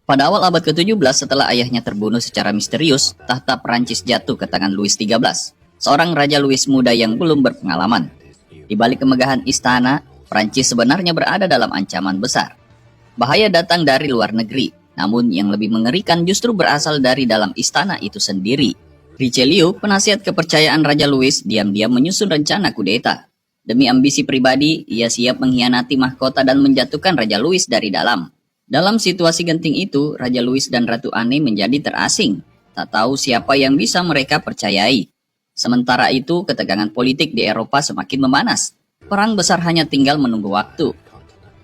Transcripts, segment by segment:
Pada awal abad ke-17 setelah ayahnya terbunuh secara misterius, tahta Prancis jatuh ke tangan Louis XIII, seorang Raja Louis muda yang belum berpengalaman. Di balik kemegahan istana, Prancis sebenarnya berada dalam ancaman besar. Bahaya datang dari luar negeri, namun yang lebih mengerikan justru berasal dari dalam istana itu sendiri. Richelieu, penasihat kepercayaan Raja Louis, diam-diam menyusun rencana kudeta. Demi ambisi pribadi, ia siap mengkhianati mahkota dan menjatuhkan Raja Louis dari dalam. Dalam situasi genting itu, Raja Louis dan Ratu Anne menjadi terasing. Tak tahu siapa yang bisa mereka percayai. Sementara itu, ketegangan politik di Eropa semakin memanas. Perang besar hanya tinggal menunggu waktu.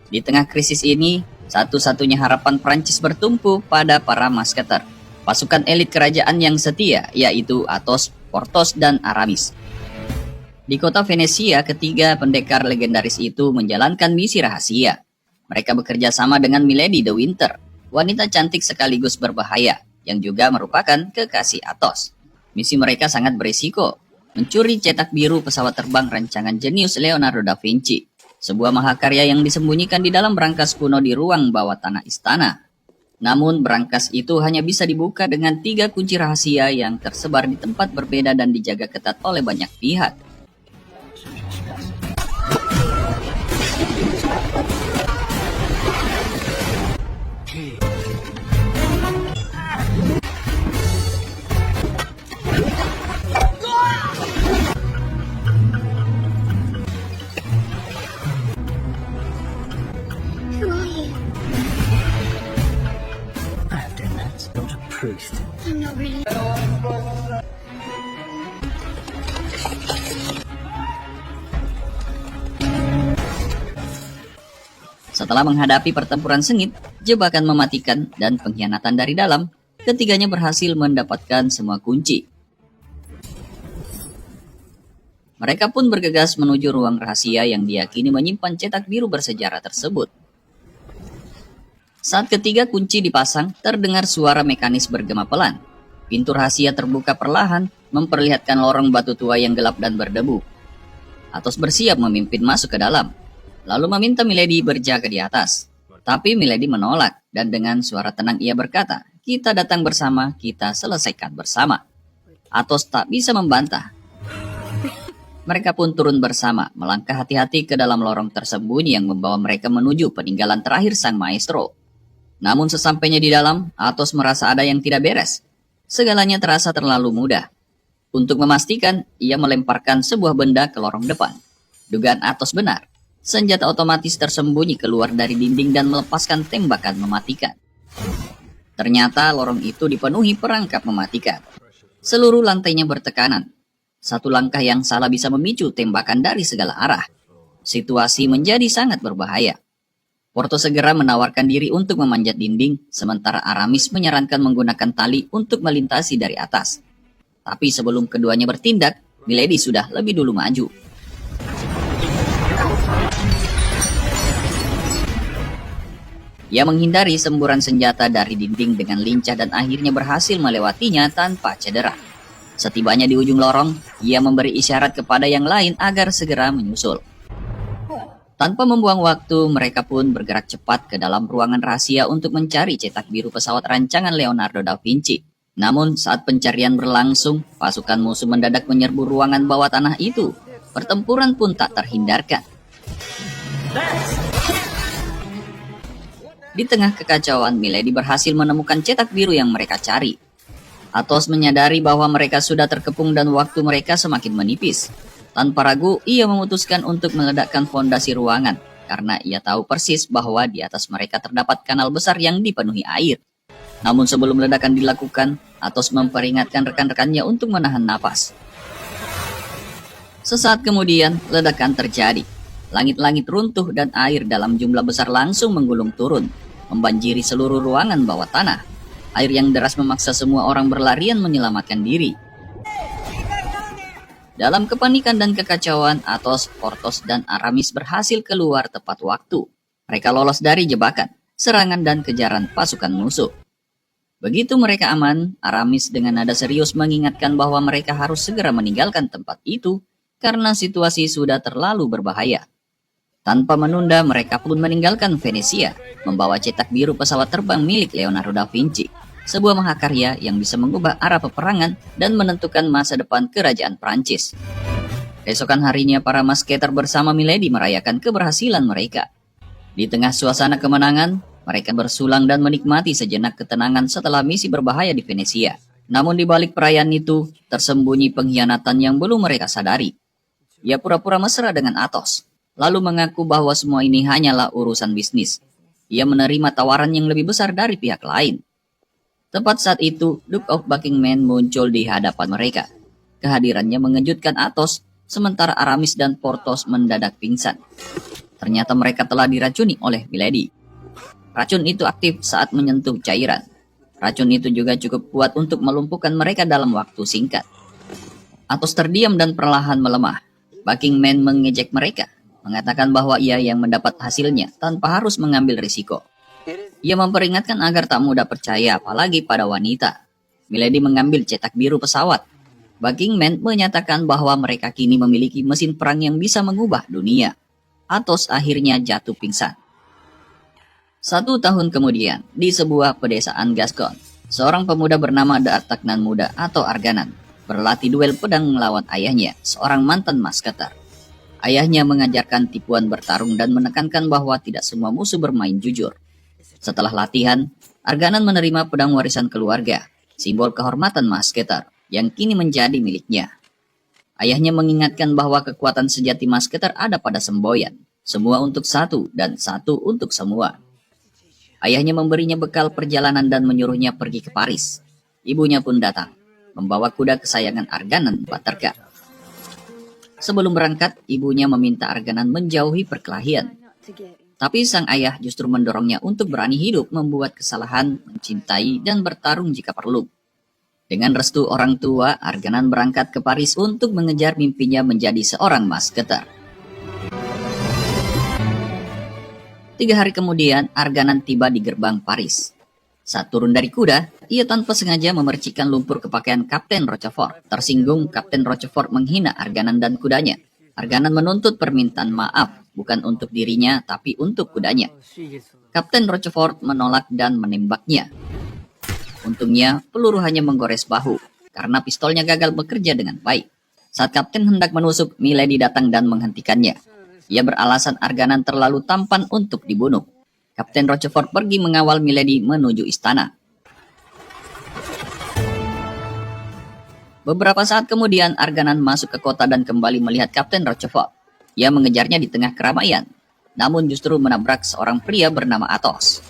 Di tengah krisis ini, satu-satunya harapan Prancis bertumpu pada para masketer, pasukan elit kerajaan yang setia, yaitu Athos, Porthos, dan Aramis. Di kota Venesia, ketiga pendekar legendaris itu menjalankan misi rahasia. Mereka bekerja sama dengan Milady de Winter, wanita cantik sekaligus berbahaya, yang juga merupakan kekasih Athos. Misi mereka sangat berisiko, mencuri cetak biru pesawat terbang rancangan jenius Leonardo da Vinci, sebuah mahakarya yang disembunyikan di dalam brankas kuno di ruang bawah tanah istana. Namun brankas itu hanya bisa dibuka dengan 3 kunci rahasia yang tersebar di tempat berbeda dan dijaga ketat oleh banyak pihak. Who are you? After that's not a priest. I'm not really. Setelah menghadapi pertempuran sengit, jebakan mematikan, dan pengkhianatan dari dalam, ketiganya berhasil mendapatkan semua kunci. Mereka pun bergegas menuju ruang rahasia yang diyakini menyimpan cetak biru bersejarah tersebut. Saat ketiga kunci dipasang, terdengar suara mekanis bergema pelan. Pintu rahasia terbuka perlahan, memperlihatkan lorong batu tua yang gelap dan berdebu. Athos bersiap memimpin masuk ke dalam, lalu meminta Milady berjaga di atas. Tapi Milady menolak, dan dengan suara tenang ia berkata, "Kita datang bersama, kita selesaikan bersama." Athos tak bisa membantah. Mereka pun turun bersama, melangkah hati-hati ke dalam lorong tersembunyi yang membawa mereka menuju peninggalan terakhir sang maestro. Namun sesampainya di dalam, Athos merasa ada yang tidak beres. Segalanya terasa terlalu mudah. Untuk memastikan, ia melemparkan sebuah benda ke lorong depan. Dugaan Athos benar. Senjata otomatis tersembunyi keluar dari dinding dan melepaskan tembakan mematikan. Ternyata lorong itu dipenuhi perangkap mematikan. Seluruh lantainya bertekanan. Satu langkah yang salah bisa memicu tembakan dari segala arah. Situasi menjadi sangat berbahaya. Porthos segera menawarkan diri untuk memanjat dinding, sementara Aramis menyarankan menggunakan tali untuk melintasi dari atas. Tapi sebelum keduanya bertindak, Milady sudah lebih dulu maju. Ia menghindari semburan senjata dari dinding dengan lincah dan akhirnya berhasil melewatinya tanpa cedera. Setibanya di ujung lorong, ia memberi isyarat kepada yang lain agar segera menyusul. Tanpa membuang waktu, mereka pun bergerak cepat ke dalam ruangan rahasia untuk mencari cetak biru pesawat rancangan Leonardo da Vinci. Namun saat pencarian berlangsung, pasukan musuh mendadak menyerbu ruangan bawah tanah itu. Pertempuran pun tak terhindarkan. Di tengah kekacauan, Milady berhasil menemukan cetak biru yang mereka cari. Athos menyadari bahwa mereka sudah terkepung dan waktu mereka semakin menipis. Tanpa ragu, ia memutuskan untuk meledakkan fondasi ruangan, karena ia tahu persis bahwa di atas mereka terdapat kanal besar yang dipenuhi air. Namun sebelum ledakan dilakukan, Athos memperingatkan rekan-rekannya untuk menahan napas. Sesaat kemudian, ledakan terjadi. Langit-langit runtuh dan air dalam jumlah besar langsung menggulung turun, membanjiri seluruh ruangan bawah tanah. Air yang deras memaksa semua orang berlarian menyelamatkan diri. Dalam kepanikan dan kekacauan, Athos, Porthos, dan Aramis berhasil keluar tepat waktu. Mereka lolos dari jebakan, serangan, dan kejaran pasukan musuh. Begitu mereka aman, Aramis dengan nada serius mengingatkan bahwa mereka harus segera meninggalkan tempat itu karena situasi sudah terlalu berbahaya. Tanpa menunda, mereka pun meninggalkan Venesia, membawa cetak biru pesawat terbang milik Leonardo da Vinci, sebuah mahakarya yang bisa mengubah arah peperangan dan menentukan masa depan kerajaan Prancis. Keesokan harinya, para masketer bersama Milady merayakan keberhasilan mereka. Di tengah suasana kemenangan, mereka bersulang dan menikmati sejenak ketenangan setelah misi berbahaya di Venesia. Namun di balik perayaan itu, tersembunyi pengkhianatan yang belum mereka sadari. Ia pura-pura mesra dengan Athos, lalu mengaku bahwa semua ini hanyalah urusan bisnis. Ia menerima tawaran yang lebih besar dari pihak lain. Tepat saat itu, Duke of Buckingham muncul di hadapan mereka. Kehadirannya mengejutkan Athos, sementara Aramis dan Porthos mendadak pingsan. Ternyata mereka telah diracuni oleh Milady. Racun itu aktif saat menyentuh cairan. Racun itu juga cukup kuat untuk melumpuhkan mereka dalam waktu singkat. Athos terdiam dan perlahan melemah. Buckingham mengejek mereka, mengatakan bahwa ia yang mendapat hasilnya tanpa harus mengambil risiko. Ia memperingatkan agar tak mudah percaya, apalagi pada wanita. Milady mengambil cetak biru pesawat. Buckingham menyatakan bahwa mereka kini memiliki mesin perang yang bisa mengubah dunia. Athos akhirnya jatuh pingsan. 1 tahun kemudian, di sebuah pedesaan Gascon, seorang pemuda bernama D'Artagnan muda atau Arganan berlatih duel pedang melawan ayahnya, seorang mantan masketer. Ayahnya mengajarkan tipuan bertarung dan menekankan bahwa tidak semua musuh bermain jujur. Setelah latihan, Arganan menerima pedang warisan keluarga, simbol kehormatan masketer, yang kini menjadi miliknya. Ayahnya mengingatkan bahwa kekuatan sejati masketer ada pada semboyan, semua untuk satu dan satu untuk semua. Ayahnya memberinya bekal perjalanan dan menyuruhnya pergi ke Paris. Ibunya pun datang, membawa kuda kesayangan Arganan, Baterga. Sebelum berangkat, ibunya meminta Arganan menjauhi perkelahian. Tapi sang ayah justru mendorongnya untuk berani hidup, membuat kesalahan, mencintai, dan bertarung jika perlu. Dengan restu orang tua, Arganan berangkat ke Paris untuk mengejar mimpinya menjadi seorang masketer. 3 hari kemudian, Arganan tiba di gerbang Paris. Saat turun dari kuda, ia tanpa sengaja memercikkan lumpur ke pakaian Kapten Rochefort. Tersinggung, Kapten Rochefort menghina Arganan dan kudanya. Arganan menuntut permintaan maaf, bukan untuk dirinya, tapi untuk kudanya. Kapten Rochefort menolak dan menembaknya. Untungnya, peluru hanya menggores bahu, karena pistolnya gagal bekerja dengan baik. Saat Kapten hendak menusuk, Milady datang dan menghentikannya. Ia beralasan Arganan terlalu tampan untuk dibunuh. Kapten Rochefort pergi mengawal Milady menuju istana. Beberapa saat kemudian, Arganan masuk ke kota dan kembali melihat Kapten Rochefort. Ia mengejarnya di tengah keramaian, namun justru menabrak seorang pria bernama Athos.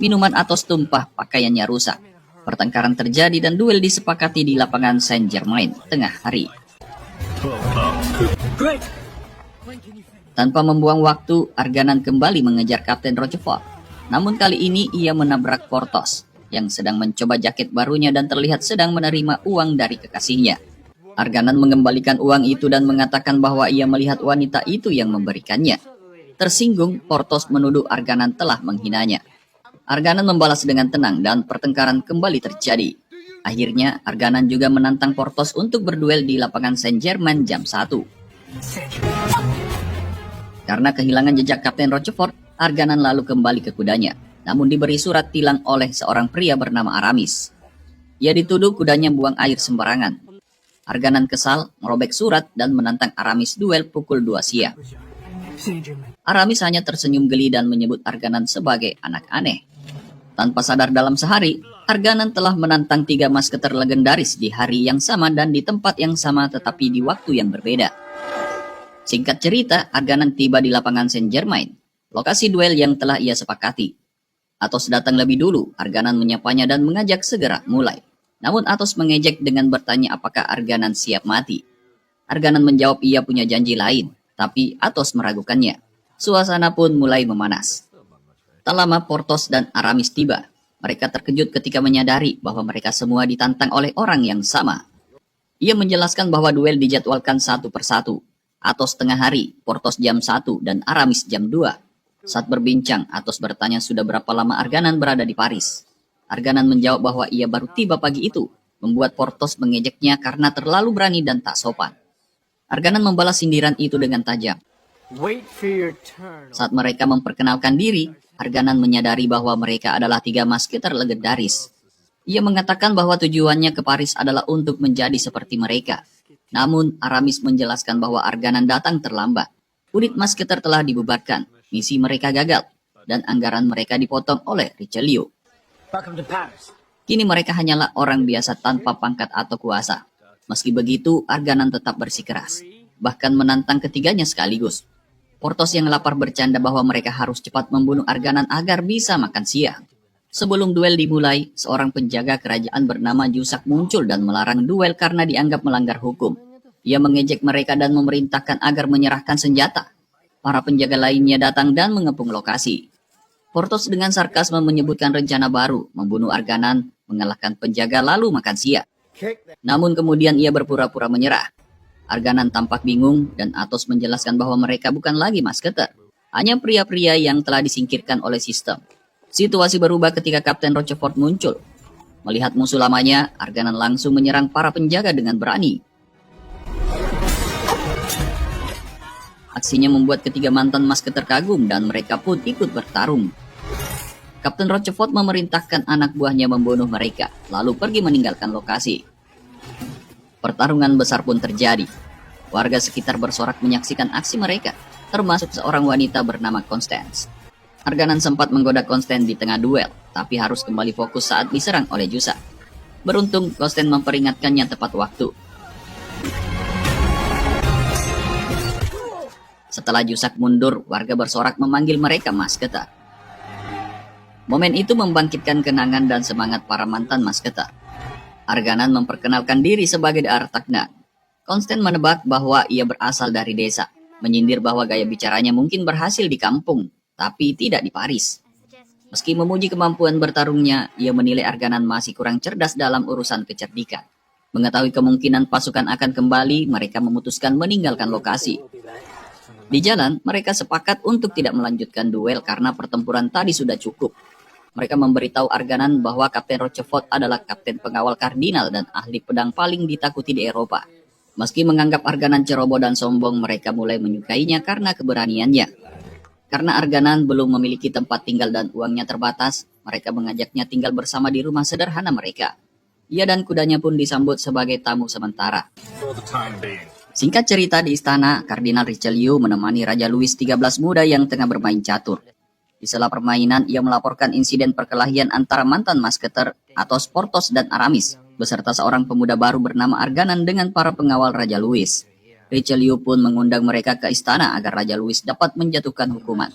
Minuman Athos tumpah, pakaiannya rusak. Pertengkaran terjadi dan duel disepakati di lapangan Saint-Germain tengah hari. Tanpa membuang waktu, Arganan kembali mengejar Kapten Rochefort. Namun kali ini ia menabrak Porthos, yang sedang mencoba jaket barunya dan terlihat sedang menerima uang dari kekasihnya. Arganan mengembalikan uang itu dan mengatakan bahwa ia melihat wanita itu yang memberikannya. Tersinggung, Porthos menuduh Arganan telah menghinanya. Arganan membalas dengan tenang dan pertengkaran kembali terjadi. Akhirnya, Arganan juga menantang Porthos untuk berduel di lapangan Saint-Germain jam 1. Karena kehilangan jejak Kapten Rochefort, Arganan lalu kembali ke kudanya, namun diberi surat tilang oleh seorang pria bernama Aramis. Ia dituduh kudanya buang air sembarangan. Arganan kesal, merobek surat dan menantang Aramis duel pukul 2 siang. Aramis hanya tersenyum geli dan menyebut Arganan sebagai anak aneh. Tanpa sadar dalam sehari, Arganan telah menantang 3 masketer legendaris di hari yang sama dan di tempat yang sama tetapi di waktu yang berbeda. Singkat cerita, Arganan tiba di lapangan Saint-Germain, lokasi duel yang telah ia sepakati. Athos datang lebih dulu, Arganan menyapanya dan mengajak segera mulai. Namun Athos mengejek dengan bertanya apakah Arganan siap mati. Arganan menjawab ia punya janji lain, tapi Athos meragukannya. Suasana pun mulai memanas. Tak lama Porthos dan Aramis tiba. Mereka terkejut ketika menyadari bahwa mereka semua ditantang oleh orang yang sama. Ia menjelaskan bahwa duel dijadwalkan satu persatu. Athos tengah hari, Porthos jam 1, dan Aramis jam 2. Saat berbincang, Athos bertanya sudah berapa lama Arganan berada di Paris. Arganan menjawab bahwa ia baru tiba pagi itu, membuat Porthos mengejeknya karena terlalu berani dan tak sopan. Arganan membalas sindiran itu dengan tajam. Wait for your turn. Saat mereka memperkenalkan diri, Arganan menyadari bahwa mereka adalah 3 masketer legendaris. Ia mengatakan bahwa tujuannya ke Paris adalah untuk menjadi seperti mereka. Namun, Aramis menjelaskan bahwa Arganan datang terlambat. Unit masketer telah dibubarkan, misi mereka gagal, dan anggaran mereka dipotong oleh Richelieu. Welcome to Paris. Kini mereka hanyalah orang biasa tanpa pangkat atau kuasa. Meski begitu, Arganan tetap bersikeras, bahkan menantang ketiganya sekaligus. Porthos yang lapar bercanda bahwa mereka harus cepat membunuh Arganan agar bisa makan siang. Sebelum duel dimulai, seorang penjaga kerajaan bernama Jussac muncul dan melarang duel karena dianggap melanggar hukum. Ia mengejek mereka dan memerintahkan agar menyerahkan senjata. Para penjaga lainnya datang dan mengepung lokasi. Porthos dengan sarkasme menyebutkan rencana baru, membunuh Arganan, mengalahkan penjaga lalu makan siang. Kick that. Namun kemudian ia berpura-pura menyerah. Arganan tampak bingung dan Athos menjelaskan bahwa mereka bukan lagi masketer, hanya pria-pria yang telah disingkirkan oleh sistem. Situasi berubah ketika Kapten Rochefort muncul. Melihat musuh lamanya, Arganan langsung menyerang para penjaga dengan berani. Aksinya membuat ketiga mantan masketer kagum dan mereka pun ikut bertarung. Kapten Rochefort memerintahkan anak buahnya membunuh mereka, lalu pergi meninggalkan lokasi. Pertarungan besar pun terjadi. Warga sekitar bersorak menyaksikan aksi mereka, termasuk seorang wanita bernama Constance. Arganan sempat menggoda Constance di tengah duel, tapi harus kembali fokus saat diserang oleh Jussac. Beruntung, Constance memperingatkannya tepat waktu. Setelah Jussac mundur, warga bersorak memanggil mereka masketer. Momen itu membangkitkan kenangan dan semangat para mantan masketer. Arganan memperkenalkan diri sebagai D'Artagnan. Constance menebak bahwa ia berasal dari desa, menyindir bahwa gaya bicaranya mungkin berhasil di kampung, tapi tidak di Paris. Meski memuji kemampuan bertarungnya, ia menilai Arganan masih kurang cerdas dalam urusan kecerdikan. Mengetahui kemungkinan pasukan akan kembali, mereka memutuskan meninggalkan lokasi. Di jalan, mereka sepakat untuk tidak melanjutkan duel karena pertempuran tadi sudah cukup. Mereka memberitahu Arganan bahwa Kapten Rochefort adalah kapten pengawal kardinal dan ahli pedang paling ditakuti di Eropa. Meski menganggap Arganan ceroboh dan sombong, mereka mulai menyukainya karena keberaniannya. Karena Arganan belum memiliki tempat tinggal dan uangnya terbatas, mereka mengajaknya tinggal bersama di rumah sederhana mereka. Ia dan kudanya pun disambut sebagai tamu sementara. Singkat cerita, di istana, Kardinal Richelieu menemani Raja Louis XIII muda yang tengah bermain catur. Di sela permainan, ia melaporkan insiden perkelahian antara mantan masketer Athos, Porthos, dan Aramis, beserta seorang pemuda baru bernama Arganan dengan para pengawal Raja Louis. Richelieu pun mengundang mereka ke istana agar Raja Louis dapat menjatuhkan hukuman.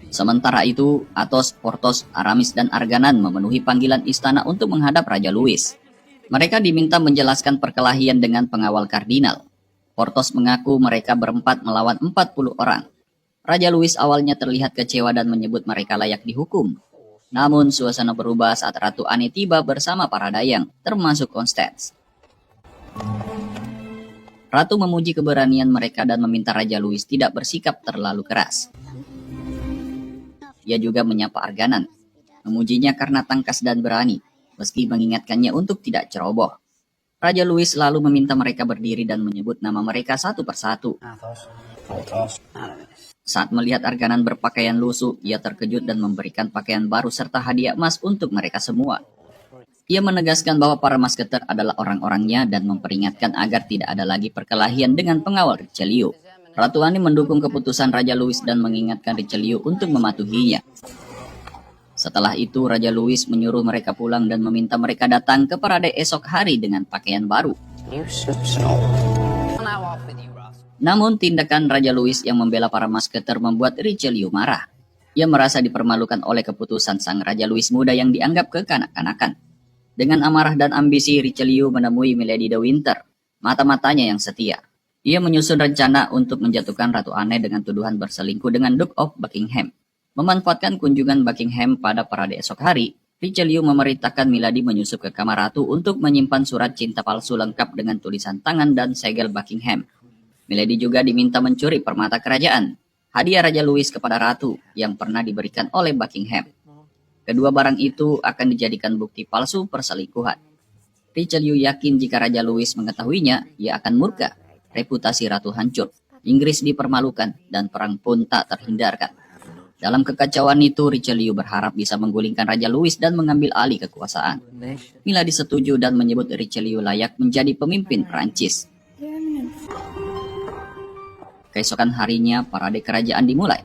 Sementara itu, Athos, Porthos, Aramis, dan Arganan memenuhi panggilan istana untuk menghadap Raja Louis. Mereka diminta menjelaskan perkelahian dengan pengawal kardinal. Porthos mengaku mereka berempat melawan 40 orang. Raja Louis awalnya terlihat kecewa dan menyebut mereka layak dihukum. Namun suasana berubah saat Ratu Anne tiba bersama para dayang, termasuk Constance. Ratu memuji keberanian mereka dan meminta Raja Louis tidak bersikap terlalu keras. Ia juga menyapa Arganan, memujinya karena tangkas dan berani, meski mengingatkannya untuk tidak ceroboh. Raja Louis lalu meminta mereka berdiri dan menyebut nama mereka satu persatu. Athos, Porthos, Aramis. Saat melihat Arganan berpakaian lusuh, ia terkejut dan memberikan pakaian baru serta hadiah emas untuk mereka semua. Ia menegaskan bahwa para masketer adalah orang-orangnya dan memperingatkan agar tidak ada lagi perkelahian dengan pengawal Richelieu. Ratu Anne mendukung keputusan Raja Louis dan mengingatkan Richelieu untuk mematuhinya. Setelah itu, Raja Louis menyuruh mereka pulang dan meminta mereka datang ke parade esok hari dengan pakaian baru. Namun, tindakan Raja Louis yang membela para masketer membuat Richelieu marah. Ia merasa dipermalukan oleh keputusan sang Raja Louis muda yang dianggap kekanak-kanakan. Dengan amarah dan ambisi, Richelieu menemui Milady de Winter, mata-matanya yang setia. Ia menyusun rencana untuk menjatuhkan Ratu Anne dengan tuduhan berselingkuh dengan Duke of Buckingham. Memanfaatkan kunjungan Buckingham pada parade esok hari, Richelieu memerintahkan Milady menyusup ke kamar ratu untuk menyimpan surat cinta palsu lengkap dengan tulisan tangan dan segel Buckingham. Milady juga diminta mencuri permata kerajaan, hadiah Raja Louis kepada ratu yang pernah diberikan oleh Buckingham. Kedua barang itu akan dijadikan bukti palsu perselingkuhan. Richelieu yakin jika Raja Louis mengetahuinya, ia akan murka. Reputasi ratu hancur. Inggris dipermalukan dan perang pun tak terhindarkan. Dalam kekacauan itu, Richelieu berharap bisa menggulingkan Raja Louis dan mengambil alih kekuasaan. Milady setuju dan menyebut Richelieu layak menjadi pemimpin Prancis. Keesokan harinya, parade kerajaan dimulai.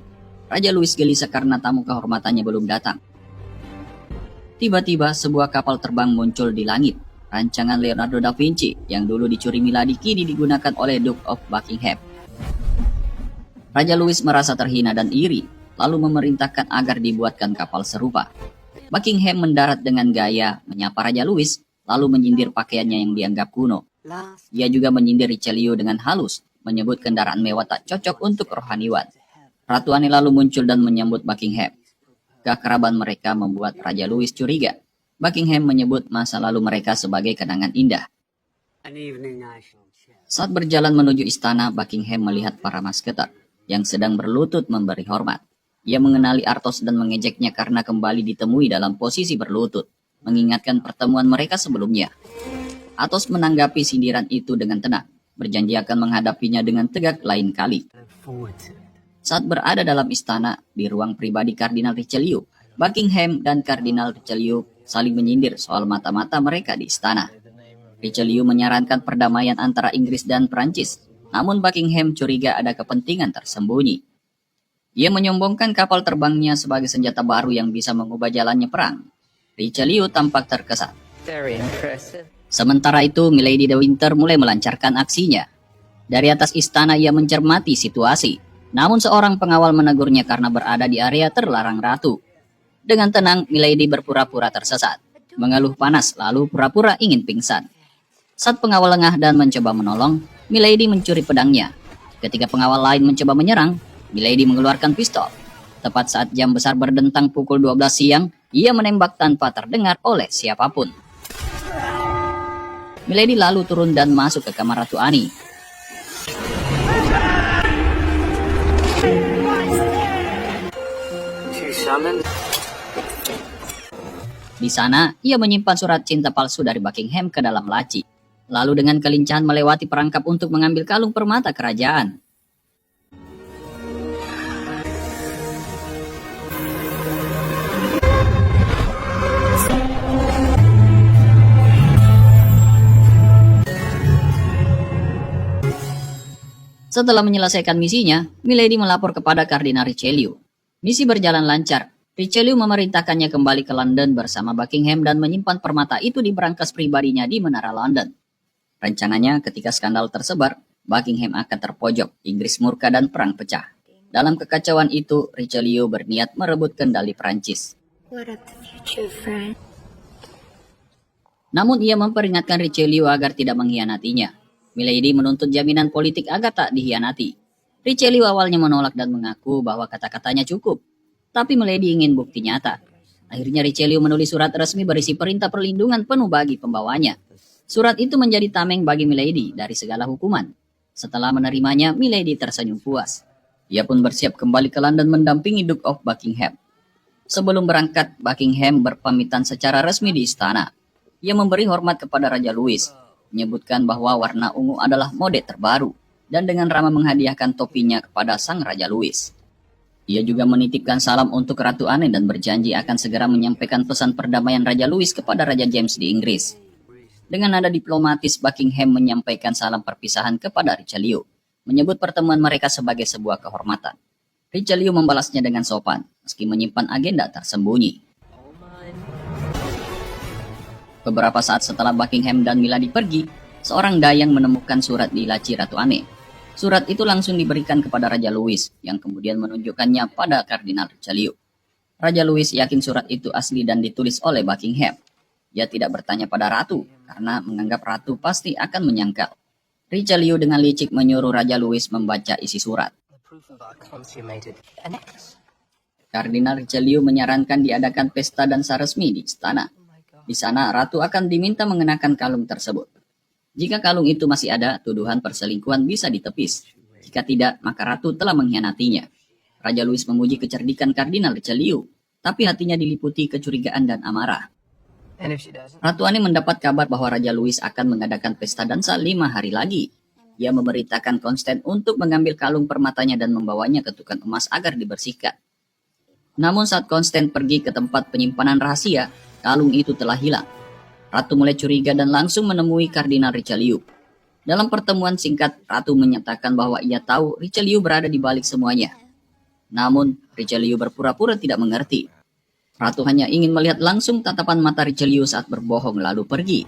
Raja Louis gelisah karena tamu kehormatannya belum datang. Tiba-tiba sebuah kapal terbang muncul di langit. Rancangan Leonardo da Vinci yang dulu dicuri Milady kini digunakan oleh Duke of Buckingham. Raja Louis merasa terhina dan iri, lalu memerintahkan agar dibuatkan kapal serupa. Buckingham mendarat dengan gaya menyapa Raja Louis, lalu menyindir pakaiannya yang dianggap kuno. Ia juga menyindir Richelieu dengan halus, menyebut kendaraan mewah tak cocok untuk rohaniwan. Ratu Anne lalu muncul dan menyambut Buckingham. Keakraban mereka membuat Raja Louis curiga. Buckingham menyebut masa lalu mereka sebagai kenangan indah. Saat berjalan menuju istana, Buckingham melihat para masketer yang sedang berlutut memberi hormat. Ia mengenali Athos dan mengejeknya karena kembali ditemui dalam posisi berlutut, mengingatkan pertemuan mereka sebelumnya. Athos menanggapi sindiran itu dengan tenang, berjanji akan menghadapinya dengan tegak lain kali. Saat berada dalam istana, di ruang pribadi Kardinal Richelieu, Buckingham dan Kardinal Richelieu saling menyindir soal mata-mata mereka di istana. Richelieu menyarankan perdamaian antara Inggris dan Prancis, namun Buckingham curiga ada kepentingan tersembunyi. Ia menyombongkan kapal terbangnya sebagai senjata baru yang bisa mengubah jalannya perang. Richelieu tampak terkesan. Sementara itu, Milady de Winter mulai melancarkan aksinya. Dari atas istana ia mencermati situasi, namun seorang pengawal menegurnya karena berada di area terlarang ratu. Dengan tenang, Milady berpura-pura tersesat, mengeluh panas lalu pura-pura ingin pingsan. Saat pengawal lengah dan mencoba menolong, Milady mencuri pedangnya. Ketika pengawal lain mencoba menyerang, Milady mengeluarkan pistol. Tepat saat jam besar berdentang pukul 12 siang, ia menembak tanpa terdengar oleh siapapun. Milady lalu turun dan masuk ke kamar Ratu Anne. Di sana, ia menyimpan surat cinta palsu dari Buckingham ke dalam laci. Lalu dengan kelincahan melewati perangkap untuk mengambil kalung permata kerajaan. Setelah menyelesaikan misinya, Milady melapor kepada Kardinal Richelieu. Misi berjalan lancar. Richelieu memerintahkannya kembali ke London bersama Buckingham dan menyimpan permata itu di berangkas pribadinya di Menara London. Rencananya ketika skandal tersebar, Buckingham akan terpojok, Inggris murka dan perang pecah. Dalam kekacauan itu, Richelieu berniat merebut kendali Prancis. Namun ia memperingatkan Richelieu agar tidak mengkhianatinya. Milady menuntut jaminan politik agar tak dikhianati. Richelieu awalnya menolak dan mengaku bahwa kata-katanya cukup. Tapi Milady ingin bukti nyata. Akhirnya Richelieu menulis surat resmi berisi perintah perlindungan penuh bagi pembawanya. Surat itu menjadi tameng bagi Milady dari segala hukuman. Setelah menerimanya, Milady tersenyum puas. Ia pun bersiap kembali ke London mendampingi Duke of Buckingham. Sebelum berangkat, Buckingham berpamitan secara resmi di istana. Ia memberi hormat kepada Raja Louis, menyebutkan bahwa warna ungu adalah mode terbaru, dan dengan ramah menghadiahkan topinya kepada sang Raja Louis. Ia juga menitipkan salam untuk Ratu Anne dan berjanji akan segera menyampaikan pesan perdamaian Raja Louis kepada Raja James di Inggris. Dengan nada diplomatis, Buckingham menyampaikan salam perpisahan kepada Richelieu, menyebut pertemuan mereka sebagai sebuah kehormatan. Richelieu membalasnya dengan sopan, meski menyimpan agenda tersembunyi. Beberapa saat setelah Buckingham dan Milady pergi, seorang dayang menemukan surat di laci Ratu Anne. Surat itu langsung diberikan kepada Raja Louis, yang kemudian menunjukkannya pada Kardinal Richelieu. Raja Louis yakin surat itu asli dan ditulis oleh Buckingham. Ia tidak bertanya pada Ratu, karena menganggap Ratu pasti akan menyangkal. Richelieu dengan licik menyuruh Raja Louis membaca isi surat. Kardinal Richelieu menyarankan diadakan pesta dansa resmi di istana. Di sana, Ratu akan diminta mengenakan kalung tersebut. Jika kalung itu masih ada, tuduhan perselingkuhan bisa ditepis. Jika tidak, maka Ratu telah mengkhianatinya. Raja Louis memuji kecerdikan Kardinal Richelieu, tapi hatinya diliputi kecurigaan dan amarah. Ratu Anne mendapat kabar bahwa Raja Louis akan mengadakan pesta dansa 5 hari lagi. Ia memerintahkan Konsten untuk mengambil kalung permatanya dan membawanya ke tukang emas agar dibersihkan. Namun saat Konsten pergi ke tempat penyimpanan rahasia, kalung itu telah hilang. Ratu mulai curiga dan langsung menemui Kardinal Richelieu. Dalam pertemuan singkat, Ratu menyatakan bahwa ia tahu Richelieu berada di balik semuanya. Namun, Richelieu berpura-pura tidak mengerti. Ratu hanya ingin melihat langsung tatapan mata Richelieu saat berbohong lalu pergi.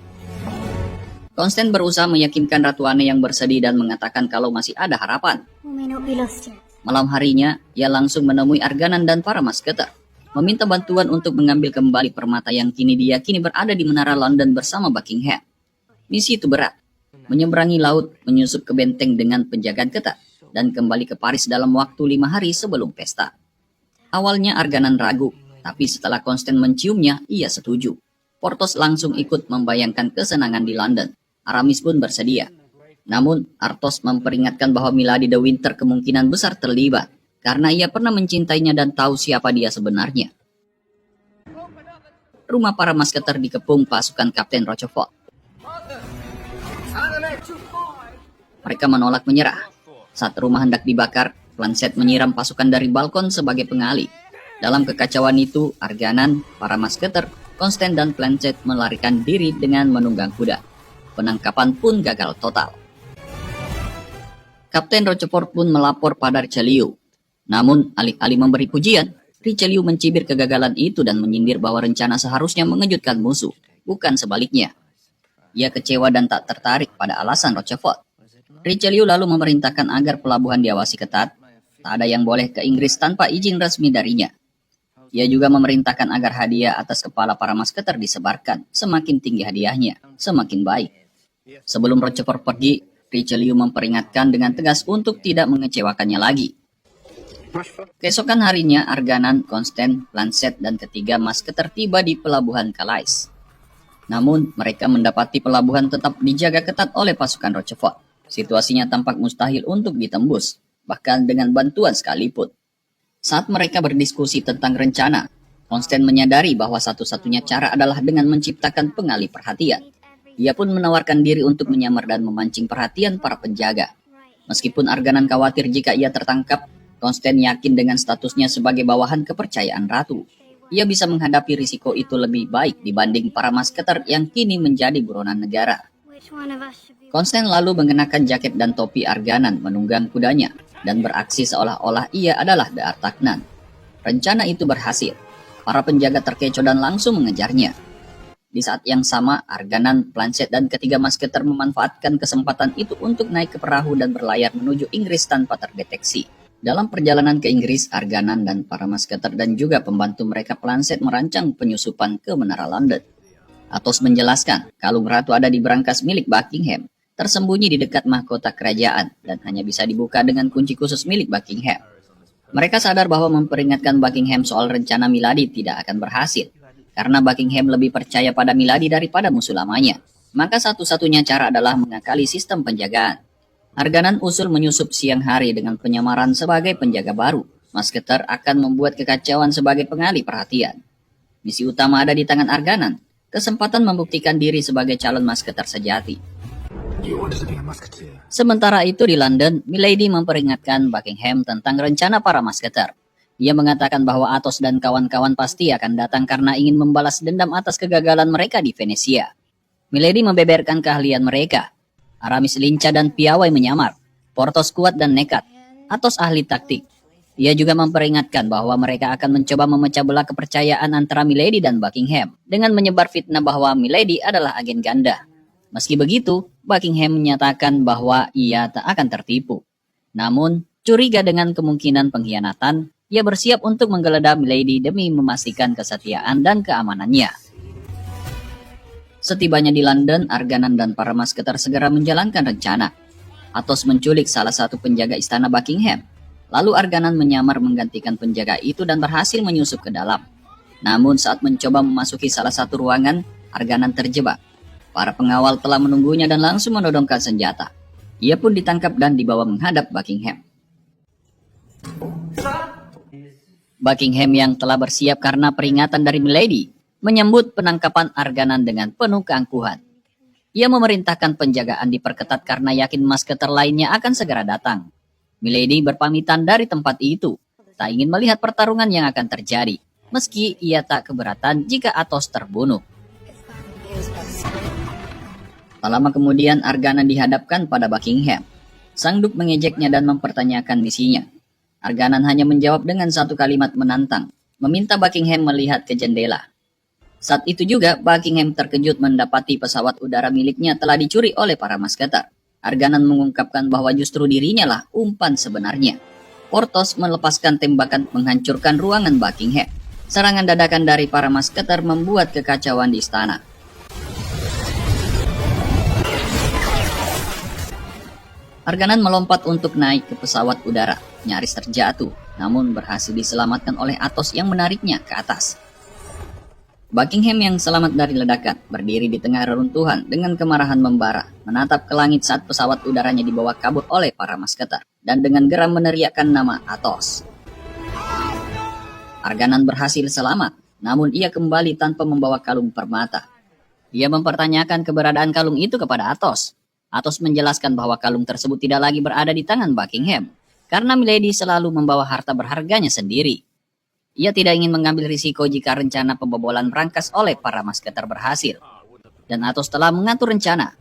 Konsten berusaha meyakinkan Ratu Anne yang bersedih dan mengatakan kalau masih ada harapan. We may not be lost yet. Malam harinya, ia langsung menemui Arganan dan para masketer, meminta bantuan untuk mengambil kembali permata yang kini diyakini berada di menara London bersama Buckingham. Misi itu berat, menyeberangi laut, menyusup ke benteng dengan penjagaan ketat, dan kembali ke Paris dalam waktu 5 hari sebelum pesta. Awalnya Arganan ragu, tapi setelah Konsten menciumnya, ia setuju. Porthos langsung ikut membayangkan kesenangan di London. Aramis pun bersedia. Namun, Athos memperingatkan bahwa Milady de Winter kemungkinan besar terlibat, karena ia pernah mencintainya dan tahu siapa dia sebenarnya. Rumah para masketer dikepung pasukan Kapten Rochefort. Mereka menolak menyerah. Saat rumah hendak dibakar, Planchet menyiram pasukan dari balkon sebagai pengalih. Dalam kekacauan itu, Arganan, para masketer, Konsten dan Planchet melarikan diri dengan menunggang kuda. Penangkapan pun gagal total. Kapten Rochefort pun melapor pada Richelieu. Namun, alih-alih memberi pujian, Richelieu mencibir kegagalan itu dan menyindir bahwa rencana seharusnya mengejutkan musuh, bukan sebaliknya. Ia kecewa dan tak tertarik pada alasan Rochefort. Richelieu lalu memerintahkan agar pelabuhan diawasi ketat. Tak ada yang boleh ke Inggris tanpa izin resmi darinya. Ia juga memerintahkan agar hadiah atas kepala para masketer disebarkan. Semakin tinggi hadiahnya, semakin baik. Sebelum Rochefort pergi, Richelieu memperingatkan dengan tegas untuk tidak mengecewakannya lagi. Keesokan harinya, Arganan, Konsten, Planchet, dan ketiga masketer tiba di pelabuhan Calais. Namun, mereka mendapati pelabuhan tetap dijaga ketat oleh pasukan Rochefort. Situasinya tampak mustahil untuk ditembus, bahkan dengan bantuan sekalipun. Saat mereka berdiskusi tentang rencana, Konsten menyadari bahwa satu-satunya cara adalah dengan menciptakan pengalih perhatian. Ia pun menawarkan diri untuk menyamar dan memancing perhatian para penjaga. Meskipun Arganan khawatir jika ia tertangkap, Konsten yakin dengan statusnya sebagai bawahan kepercayaan ratu. Ia bisa menghadapi risiko itu lebih baik dibanding para masketer yang kini menjadi buronan negara. Which one of us should be... Konsten lalu mengenakan jaket dan topi Arganan menunggang kudanya dan beraksi seolah-olah ia adalah The Artagnan. Rencana itu berhasil. Para penjaga terkecoh dan langsung mengejarnya. Di saat yang sama, Arganan, Planchet, dan ketiga masketer memanfaatkan kesempatan itu untuk naik ke perahu dan berlayar menuju Inggris tanpa terdeteksi. Dalam perjalanan ke Inggris, Arganan dan para masketer dan juga pembantu mereka Planchet merancang penyusupan ke menara London. Athos menjelaskan, kalung ratu ada di brankas milik Buckingham, tersembunyi di dekat mahkota kerajaan dan hanya bisa dibuka dengan kunci khusus milik Buckingham. Mereka sadar bahwa memperingatkan Buckingham soal rencana Milady tidak akan berhasil, karena Buckingham lebih percaya pada Milady daripada musuh lamanya. Maka satu-satunya cara adalah mengakali sistem penjagaan. Arganan usul menyusup siang hari dengan penyamaran sebagai penjaga baru. Masketer akan membuat kekacauan sebagai pengalih perhatian. Misi utama ada di tangan Arganan. Kesempatan membuktikan diri sebagai calon masketer sejati. Sementara itu di London, Milady memperingatkan Buckingham tentang rencana para masketer. Ia mengatakan bahwa Athos dan kawan-kawan pasti akan datang karena ingin membalas dendam atas kegagalan mereka di Venesia. Milady membeberkan keahlian mereka. Aramis lincah dan piawai menyamar. Porthos kuat dan nekat. Athos ahli taktik. Ia juga memperingatkan bahwa mereka akan mencoba memecah belah kepercayaan antara Milady dan Buckingham dengan menyebar fitnah bahwa Milady adalah agen ganda. Meski begitu, Buckingham menyatakan bahwa ia tak akan tertipu. Namun, curiga dengan kemungkinan pengkhianatan, ia bersiap untuk menggeledah Milady demi memastikan kesetiaan dan keamanannya. Setibanya di London, Arganan dan para masketer segera menjalankan rencana. Athos menculik salah satu penjaga istana Buckingham. Lalu Arganan menyamar menggantikan penjaga itu dan berhasil menyusup ke dalam. Namun saat mencoba memasuki salah satu ruangan, Arganan terjebak. Para pengawal telah menunggunya dan langsung menodongkan senjata. Ia pun ditangkap dan dibawa menghadap Buckingham. Buckingham yang telah bersiap karena peringatan dari Milady menyambut penangkapan Arganan dengan penuh keangkuhan. Ia memerintahkan penjagaan diperketat karena yakin masketer lainnya akan segera datang. Milady berpamitan dari tempat itu, tak ingin melihat pertarungan yang akan terjadi, meski ia tak keberatan jika Athos terbunuh. Tak lama kemudian Argana dihadapkan pada Buckingham. Sang Duk mengejeknya dan mempertanyakan misinya. Arganan hanya menjawab dengan satu kalimat menantang, meminta Buckingham melihat ke jendela. Saat itu juga Buckingham terkejut mendapati pesawat udara miliknya telah dicuri oleh para masketer. Arganan mengungkapkan bahwa justru dirinya lah umpan sebenarnya. Porthos melepaskan tembakan menghancurkan ruangan Buckingham. Serangan dadakan dari para masketer membuat kekacauan di istana. Arganan melompat untuk naik ke pesawat udara, nyaris terjatuh, namun berhasil diselamatkan oleh Athos yang menariknya ke atas. Buckingham yang selamat dari ledakan berdiri di tengah reruntuhan dengan kemarahan membara, menatap ke langit saat pesawat udaranya dibawa kabur oleh para masketer, dan dengan geram meneriakkan nama Athos. Arganan berhasil selamat, namun ia kembali tanpa membawa kalung permata. Ia mempertanyakan keberadaan kalung itu kepada Athos. Athos menjelaskan bahwa kalung tersebut tidak lagi berada di tangan Buckingham, karena Milady selalu membawa harta berharganya sendiri. Ia tidak ingin mengambil risiko jika rencana pembobolan berangkas oleh para masketer berhasil. Dan Athos telah mengatur rencana.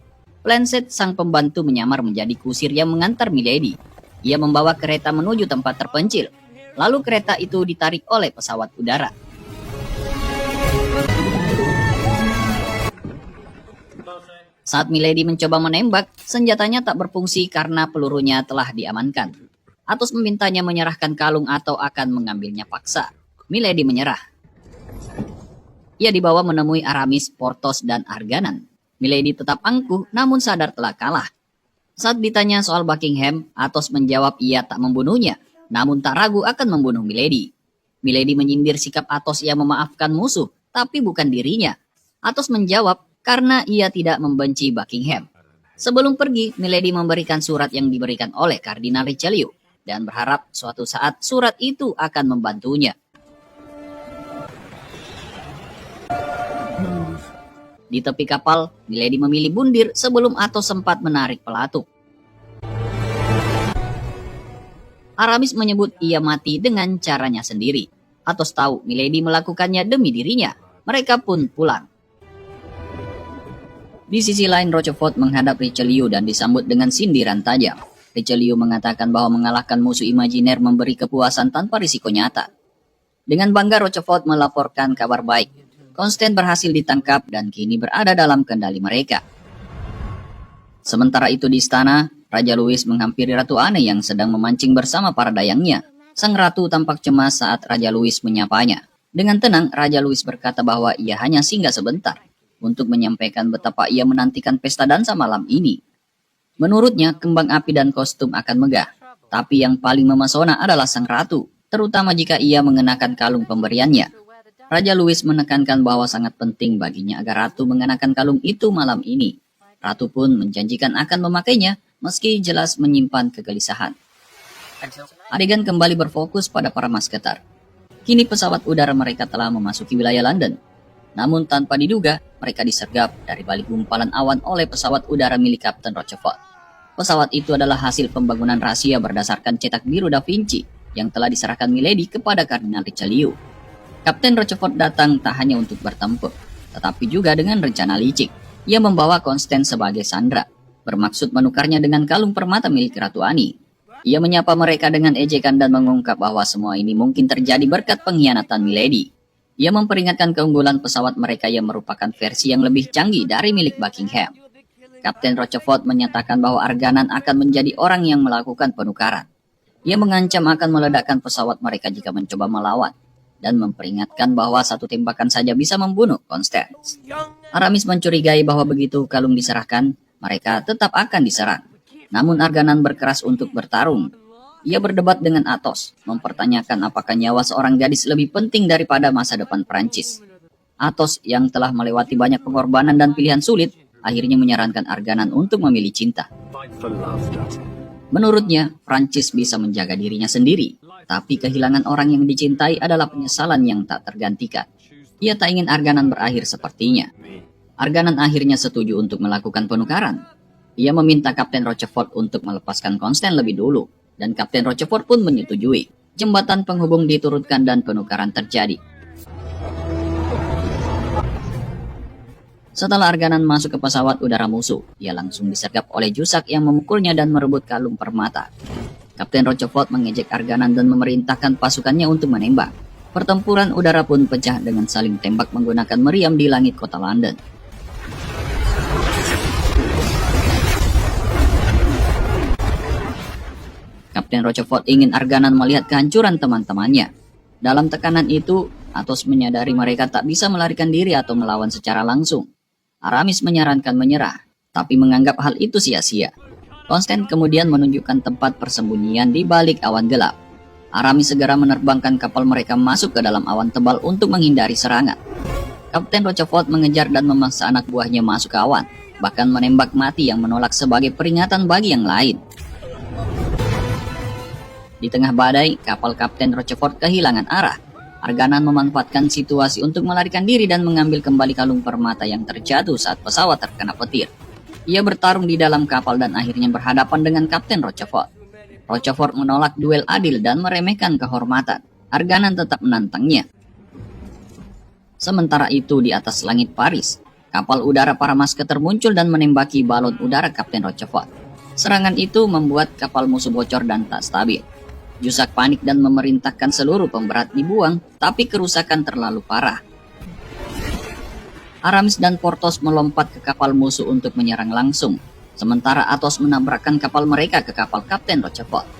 Planchet, sang pembantu, menyamar menjadi kusir yang mengantar Milady. Ia membawa kereta menuju tempat terpencil. Lalu kereta itu ditarik oleh pesawat udara. Saat Milady mencoba menembak, senjatanya tak berfungsi karena pelurunya telah diamankan. Athos memintanya menyerahkan kalung atau akan mengambilnya paksa. Milady menyerah. Ia dibawa menemui Aramis, Porthos, dan Arganan. Milady tetap angkuh namun sadar telah kalah. Saat ditanya soal Buckingham, Athos menjawab ia tak membunuhnya, namun tak ragu akan membunuh Milady. Milady menyindir sikap Athos yang memaafkan musuh, tapi bukan dirinya. Athos menjawab karena ia tidak membenci Buckingham. Sebelum pergi, Milady memberikan surat yang diberikan oleh Kardinal Richelieu dan berharap suatu saat surat itu akan membantunya. Di tepi kapal, Milady memilih bundir sebelum Athos sempat menarik pelatuk. Aramis menyebut ia mati dengan caranya sendiri. Athos tahu Milady melakukannya demi dirinya. Mereka pun pulang. Di sisi lain, Rochefort menghadap Richelieu dan disambut dengan sindiran tajam. Richelieu mengatakan bahwa mengalahkan musuh imajiner memberi kepuasan tanpa risiko nyata. Dengan bangga, Rochefort melaporkan kabar baik. Constant berhasil ditangkap dan kini berada dalam kendali mereka. Sementara itu di istana, Raja Louis menghampiri Ratu Anne yang sedang memancing bersama para dayangnya. Sang ratu tampak cemas saat Raja Louis menyapanya. Dengan tenang, Raja Louis berkata bahwa ia hanya singgah sebentar untuk menyampaikan betapa ia menantikan pesta dansa malam ini. Menurutnya, kembang api dan kostum akan megah, tapi yang paling memesona adalah sang ratu, terutama jika ia mengenakan kalung pemberiannya. Raja Louis menekankan bahwa sangat penting baginya agar ratu mengenakan kalung itu malam ini. Ratu pun menjanjikan akan memakainya, meski jelas menyimpan kegelisahan. Adegan kembali berfokus pada para masketer. Kini pesawat udara mereka telah memasuki wilayah London. Namun tanpa diduga, mereka disergap dari balik gumpalan awan oleh pesawat udara milik Kapten Rochefort. Pesawat itu adalah hasil pembangunan rahasia berdasarkan cetak biru Da Vinci yang telah diserahkan Milady kepada Kardinal Richelieu. Kapten Rochefort datang tak hanya untuk bertempur, tetapi juga dengan rencana licik. Ia membawa Constant sebagai sandera, bermaksud menukarnya dengan kalung permata milik Ratu Anne. Ia menyapa mereka dengan ejekan dan mengungkap bahwa semua ini mungkin terjadi berkat pengkhianatan Milady. Ia memperingatkan keunggulan pesawat mereka yang merupakan versi yang lebih canggih dari milik Buckingham. Kapten Rochefort menyatakan bahwa Arganan akan menjadi orang yang melakukan penukaran. Ia mengancam akan meledakkan pesawat mereka jika mencoba melawan, dan memperingatkan bahwa satu tembakan saja bisa membunuh Constance. Aramis mencurigai bahwa begitu kalung diserahkan, mereka tetap akan diserang. Namun Arganan berkeras untuk bertarung. Ia berdebat dengan Athos, mempertanyakan apakah nyawa seorang gadis lebih penting daripada masa depan Prancis. Athos yang telah melewati banyak pengorbanan dan pilihan sulit, akhirnya menyarankan Arganan untuk memilih cinta. Menurutnya, Prancis bisa menjaga dirinya sendiri, tapi kehilangan orang yang dicintai adalah penyesalan yang tak tergantikan. Ia tak ingin Arganan berakhir sepertinya. Arganan akhirnya setuju untuk melakukan penukaran. Ia meminta Kapten Rochefort untuk melepaskan Constant lebih dulu, dan Kapten Rochefort pun menyetujui. Jembatan penghubung diturunkan dan penukaran terjadi. Setelah Arganan masuk ke pesawat udara musuh, ia langsung disergap oleh Jusak yang memukulnya dan merebut kalung permata. Kapten Rochefort mengejek Arganan dan memerintahkan pasukannya untuk menembak. Pertempuran udara pun pecah dengan saling tembak menggunakan meriam di langit kota London. Kapten Rochefort ingin Arganan melihat kehancuran teman-temannya. Dalam tekanan itu, Athos menyadari mereka tak bisa melarikan diri atau melawan secara langsung. Aramis menyarankan menyerah, tapi menganggap hal itu sia-sia. Constant kemudian menunjukkan tempat persembunyian di balik awan gelap. Aramis segera menerbangkan kapal mereka masuk ke dalam awan tebal untuk menghindari serangan. Kapten Rochefort mengejar dan memaksa anak buahnya masuk ke awan, bahkan menembak mati yang menolak sebagai peringatan bagi yang lain. Di tengah badai, kapal Kapten Rochefort kehilangan arah. Arganan memanfaatkan situasi untuk melarikan diri dan mengambil kembali kalung permata yang terjatuh saat pesawat terkena petir. Ia bertarung di dalam kapal dan akhirnya berhadapan dengan Kapten Rochefort. Rochefort menolak duel adil dan meremehkan kehormatan. Arganan tetap menantangnya. Sementara itu di atas langit Paris, kapal udara para masketer muncul dan menembaki balon udara Kapten Rochefort. Serangan itu membuat kapal musuh bocor dan tak stabil. Jusak panik dan memerintahkan seluruh pemberat dibuang, tapi kerusakan terlalu parah. Aramis dan Porthos melompat ke kapal musuh untuk menyerang langsung, sementara Athos menabrakkan kapal mereka ke kapal Kapten Rochefort.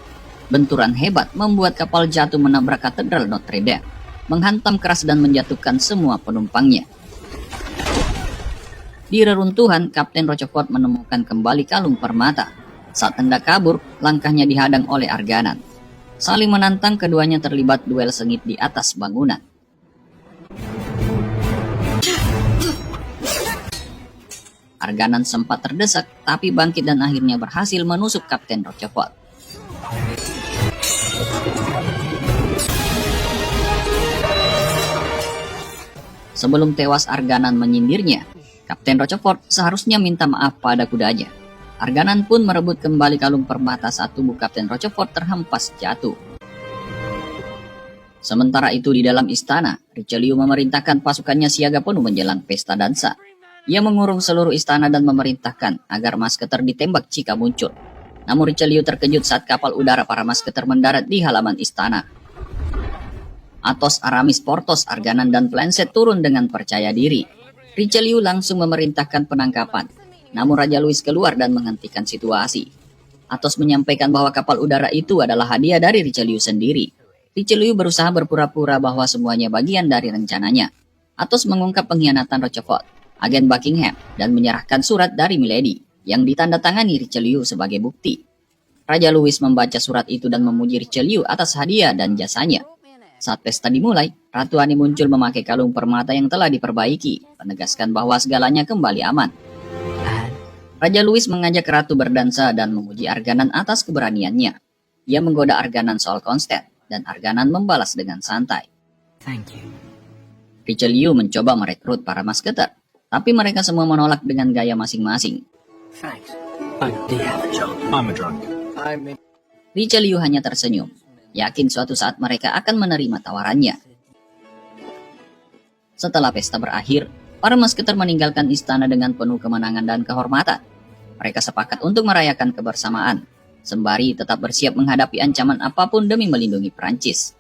Benturan hebat membuat kapal jatuh menabrak katedral Notre Dame, menghantam keras dan menjatuhkan semua penumpangnya. Di reruntuhan, Kapten Rochefort menemukan kembali kalung permata. Saat hendak kabur, langkahnya dihadang oleh Arganan. Saling menantang, keduanya terlibat duel sengit di atas bangunan. Arganan sempat terdesak, tapi bangkit dan akhirnya berhasil menusuk Kapten Rochefort. Sebelum tewas, Arganan menyindirnya. Kapten Rochefort seharusnya minta maaf pada kudanya. Arganan pun merebut kembali kalung permata saat tubuh Kapten Rochefort terhempas jatuh. Sementara itu di dalam istana, Richelieu memerintahkan pasukannya siaga penuh menjelang pesta dansa. Ia mengurung seluruh istana dan memerintahkan agar masketer ditembak jika muncul. Namun Richelieu terkejut saat kapal udara para masketer mendarat di halaman istana. Athos, Aramis, Porthos, Arganan, dan Planchet turun dengan percaya diri. Richelieu langsung memerintahkan penangkapan. Namun Raja Louis keluar dan menghentikan situasi. Athos menyampaikan bahwa kapal udara itu adalah hadiah dari Richelieu sendiri. Richelieu berusaha berpura-pura bahwa semuanya bagian dari rencananya. Athos mengungkap pengkhianatan Rochefort, agen Buckingham, dan menyerahkan surat dari Milady yang ditandatangani Richelieu sebagai bukti. Raja Louis membaca surat itu dan memuji Richelieu atas hadiah dan jasanya. Saat pesta dimulai, Ratu Anne muncul memakai kalung permata yang telah diperbaiki, menegaskan bahwa segalanya kembali aman. Raja Louis mengajak Ratu berdansa dan memuji Arganan atas keberaniannya. Ia menggoda Arganan soal Constant, dan Arganan membalas dengan santai. Thank you. Richelieu mencoba merekrut para masketer, tapi mereka semua menolak dengan gaya masing-masing. Thanks. I did have a job. I'm a drunk. Richelieu hanya tersenyum, yakin suatu saat mereka akan menerima tawarannya. Setelah pesta berakhir, para masketer meninggalkan istana dengan penuh kemenangan dan kehormatan. Mereka sepakat untuk merayakan kebersamaan, sembari tetap bersiap menghadapi ancaman apapun demi melindungi Prancis.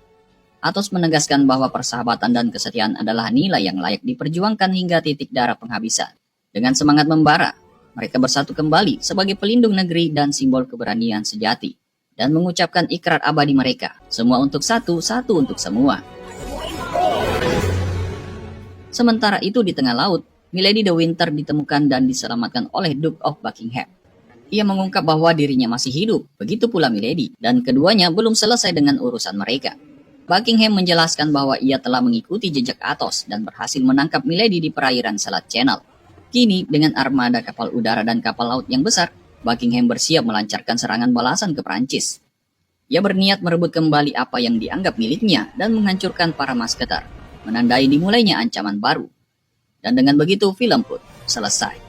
Athos menegaskan bahwa persahabatan dan kesetiaan adalah nilai yang layak diperjuangkan hingga titik darah penghabisan. Dengan semangat membara, mereka bersatu kembali sebagai pelindung negeri dan simbol keberanian sejati, dan mengucapkan ikrar abadi mereka, semua untuk satu, satu untuk semua. Sementara itu di tengah laut, Milady de Winter ditemukan dan diselamatkan oleh Duke of Buckingham. Ia mengungkap bahwa dirinya masih hidup, begitu pula Milady, dan keduanya belum selesai dengan urusan mereka. Buckingham menjelaskan bahwa ia telah mengikuti jejak Athos dan berhasil menangkap Milady di perairan Selat Channel. Kini, dengan armada kapal udara dan kapal laut yang besar, Buckingham bersiap melancarkan serangan balasan ke Prancis. Ia berniat merebut kembali apa yang dianggap miliknya dan menghancurkan para masketer, menandai dimulainya ancaman baru. Dan dengan begitu film pun selesai.